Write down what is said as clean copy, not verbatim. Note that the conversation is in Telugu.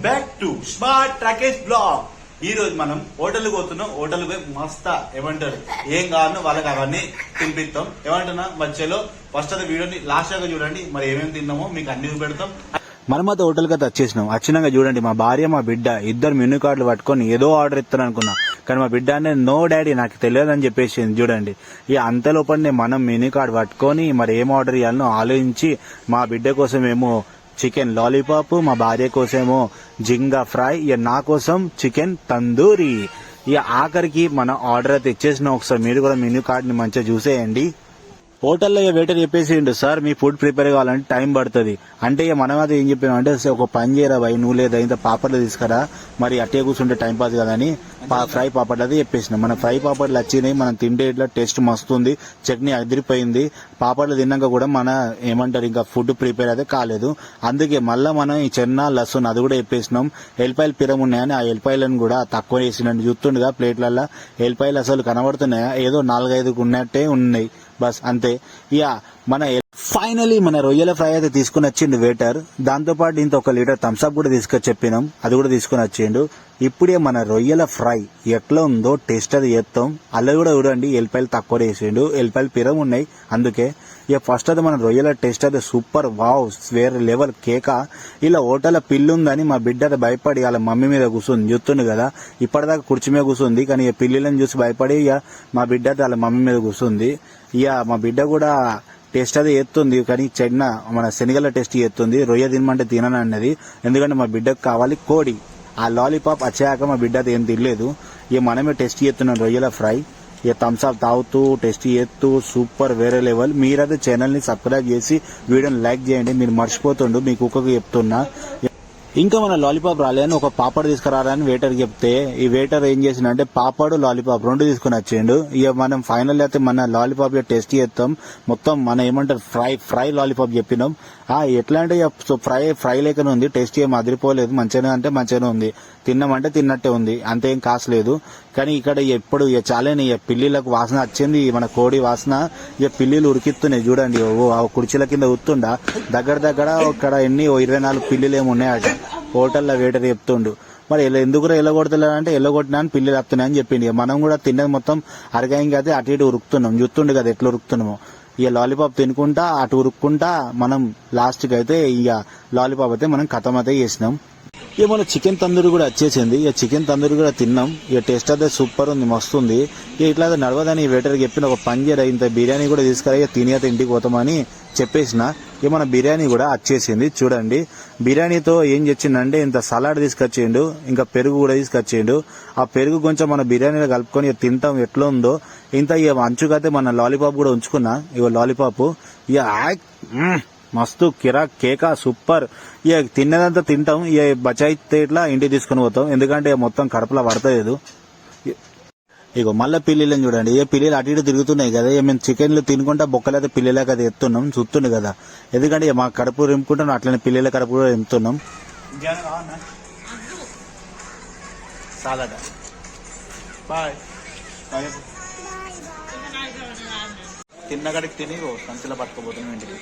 Back to smart Rakesh blog. ఈ రోజు మనం హోటల్ పోతున్నాం. హోటల్ పోయి మస్తా ఏమంటారు ఏం కావాలో వాళ్ళకి అవన్నీ తినిపిస్తాం. ఏమంటున్నా మధ్యలో ఫస్ట్ అది వీడియోని లాస్ట్ దాకా చూడండి. మరి ఏమేమి తిన్నామో మీకు అన్ని పెడతాం. మనమైతే హోటల్కి అయితే వచ్చేసినాం. వచ్చినాక చూడండి మా భార్య మా బిడ్డ ఇద్దరు మెనూ కార్డులు పట్టుకొని ఏదో ఆర్డర్ ఇస్తాను అనుకున్నా. కానీ మా బిడ్డ అంటే నో డాడీ నాకు తెలియదు అని చెప్పేసి చూడండి. ఇక అంతలోపనే మనం మెనూ కార్డు పట్టుకొని మరి ఏం ఆర్డర్ ఇవ్వాలనో ఆలోచించి మా బిడ్డ కోసం ఏమో చికెన్ లాలీపాప్, మా భార్య కోసమేమో జింగా ఫ్రై, ఇక నా కోసం చికెన్ తందూరి. ఇక ఆఖరికి మన ఆర్డర్ అయితే ఇచ్చేసిన. ఒకసారి మీరు కూడా మెనూ కార్డుని మంచిగా చూసేయండి. హోటల్లో వెయిటర్ చెప్పేసిండు, సార్ మీ ఫుడ్ ప్రిపేర్ కావాలంటే టైం పడుతుంది అంటే. ఇక మనం అది ఏం చెప్పాము అంటే ఒక పని చేయరా భయ్, నువ్వు లేదా ఇంత పాపడ్లు తీసుకురా, మరి అట్టే కూర్చుంటే టైం పాస్ కదని ఫ్రై పాపడ్లు అది చెప్పేసినాం. మన ఫ్రై పాపడ్లు వచ్చినాయి. మనం తింటే ఇట్లా టేస్ట్ మస్తుంది, చట్నీ అదిరిపోయింది. పాపడ్లు తిన్నాక కూడా మన ఏమంటారు ఇంకా ఫుడ్ ప్రిపేర్ అయితే కాలేదు. అందుకే మళ్ళీ మనం ఈ చెన్న లస్సున్ అది కూడా చెప్పేసినాం. ఎల్లిపాయలు పిరం ఉన్నాయని ఆ ఎల్లిపాయలను కూడా తక్కువ వేసినట్టు చూస్తుండగా ప్లేట్లలో ఎల్లిపాయలు అసలు కనబడుతున్నాయా, ఏదో 4-5 ఉన్నట్టే ఉన్నాయి బస్ అంతే. ఇక మన ఫైనలీ మన రొయ్యల ఫ్రై అయితే తీసుకుని వచ్చిండు వెయిటర్. దాంతో పాటు ఇంత 1 లీటర్ థమ్స్అప్ కూడా తీసుకొచ్చి చెప్పినాం, అది కూడా తీసుకుని వచ్చిండు. ఇప్పుడే మన రొయ్యల ఫ్రై ఎట్లా ఉందో టేస్ట్ అది చేస్తాం. అలా కూడా చూడండి ఎల్లిపాయలు తక్కువ వేసిండు, ఎల్లిపాయలు పిరం ఉన్నాయి అందుకే. ఇక ఫస్ట్ అయితే మన రొయ్యల టేస్ట్ అయితే సూపర్, వావ్ వేరే లెవెల్ కేక. ఇలా హోటల్ పిల్లి ఉందని మా బిడ్డ అయితే భయపడి వాళ్ళ మమ్మీ మీద కూర్చుంది, చూస్తుంది కదా ఇప్పటిదాకా కుర్చీ మీద కూర్చుంది. కానీ ఇక పిల్లిలను చూసి భయపడి ఇక మా బిడ్డ అయితే వాళ్ళ మమ్మీ మీద కూర్చుంది. ఇక మా బిడ్డ కూడా టేస్ట్ అది ఎత్తుంది, కానీ చెన్న మన శనగల టేస్ట్ ఎత్తుంది. రొయ్య తినమంటే తినను అన్నది, ఎందుకంటే మా బిడ్డకు కావాలి కోడి. ఆ లాలీపాప్ వచ్చాక మా బిడ్డ అది ఏం తినలేదు. ఇక మనమే టేస్ట్ చేస్తున్నాం రొయ్యల ఫ్రై. ఇక థమ్స్అప్ తాగుతూ టేస్ట్ చేస్తూ సూపర్ వేరే లెవెల్. మీరైతే ఛానల్ని సబ్స్క్రైబ్ చేసి వీడియోని లైక్ చేయండి. మీరు మర్చిపోతుండు, మీ కుక్కకు చెప్తున్నా. ఇంకా మన లాలీపాప్ రాలేదని ఒక పాపడ్ తీసుకురాలని వెయిటర్ చెప్తే ఈ వెయిటర్ ఏం చేసిందంటే పాపడ్ లాలీపాప్ 2 తీసుకుని వచ్చిండు. ఇక మనం ఫైనల్ అయితే మన లాలీపాప్ టేస్ట్ చేస్తాం. మొత్తం మన ఏమంటారు ఫ్రై లాలీపాప్ చెప్పినాం. ఎట్లా అంటే ఫ్రై లేకనే ఉంది, టేస్ట్ ఏం అదిరిపోలేదు. మంచిగానే అంటే మంచిగానే ఉంది, తిన్నామంటే తిన్నట్టే ఉంది, అంతేం కాసలేదు. కానీ ఇక్కడ ఎప్పుడు ఇక చాలేని ఇక పిల్లిలకు వాసన వచ్చింది, మన కోడి వాసన. ఇక పిల్లిలు ఉరికిస్తున్నాయి చూడండి. ఆ కుర్చీల కింద ఉత్తుండా దగ్గర ఇక్కడ ఎన్ని 24 పిల్లిలు ఏమి ఉన్నాయట. హోటల్లో వెయిటర్ చెప్తుండు. మరి ఎందుకు ఎల్లగొడతలేదంటే ఎల్లగొట్టినా అని పిల్లిలు వస్తున్నాయని చెప్పింది. మనం కూడా తిన్నది మొత్తం అరగాయంగా అయితే అటు ఇటు ఉరుకుతున్నాం, చూస్తుండే కదా ఎట్లా ఉరుకుతున్నామో. ఇక లాలీపాప్ తినుకుంటా అటు ఉరుక్కుంటా మనం లాస్ట్కి అయితే ఇక లాలీపాప్ అయితే మనం ఖతం అయితే చేసినాం. ఇక మన చికెన్ తందూరి కూడా వచ్చేసింది. ఇక చికెన్ తందూరి కూడా తిన్నాం. ఇక టేస్ట్ అయితే సూపర్ ఉంది, మస్తు ఉంది. ఇక ఇట్లా నడవదని వెయిటర్ చెప్పిన ఒక పంజర ఇంత బిర్యానీ కూడా తీసుకురా, ఇక తిని అయితే ఇంటికి పోతామని చెప్పేసిన. ఇక మన బిర్యానీ కూడా వచ్చేసింది చూడండి. బిర్యానీతో ఏం తెచ్చిందంటే ఇంత సలాడ్ తీసుకొచ్చిండు, ఇంకా పెరుగు కూడా తీసుకొచ్చిండు. ఆ పెరుగు కొంచెం మన బిర్యానీలో కలుపుకొని తింటాం ఎట్లా ఉందో. ఇంత ఇక అంచుకైతే మన లాలీపాప్ కూడా ఉంచుకున్నా. ఇక లాలీపాప్ ఇక మస్తు కిరాక్ కేక సూపర్. ఇక తిన్నదంతా తింటాం, ఇక బచాయితే ఇట్లా ఇంటికి తీసుకుని పోతాం, ఎందుకంటే మొత్తం కడుపులో పడతలేదు. ఇక మళ్ళీ పిల్లిలను చూడండి. ఏ పిల్లిలు అటు ఇటు తిరుగుతున్నాయి కదా. మేము చికెన్లు తినుకుంటా బొక్కలైతే పిల్లిలాగా అది ఎత్తున్నాం, చూస్తుండే కదా. ఎందుకంటే మా కడుపు రింపుకుంటాం, అట్లనే పిల్లల కడుపు కూడా రింపుతున్నాం. తిన్నగడికి తిని సంచిలో పట్టుకోబోతున్నాం ఇంటికి.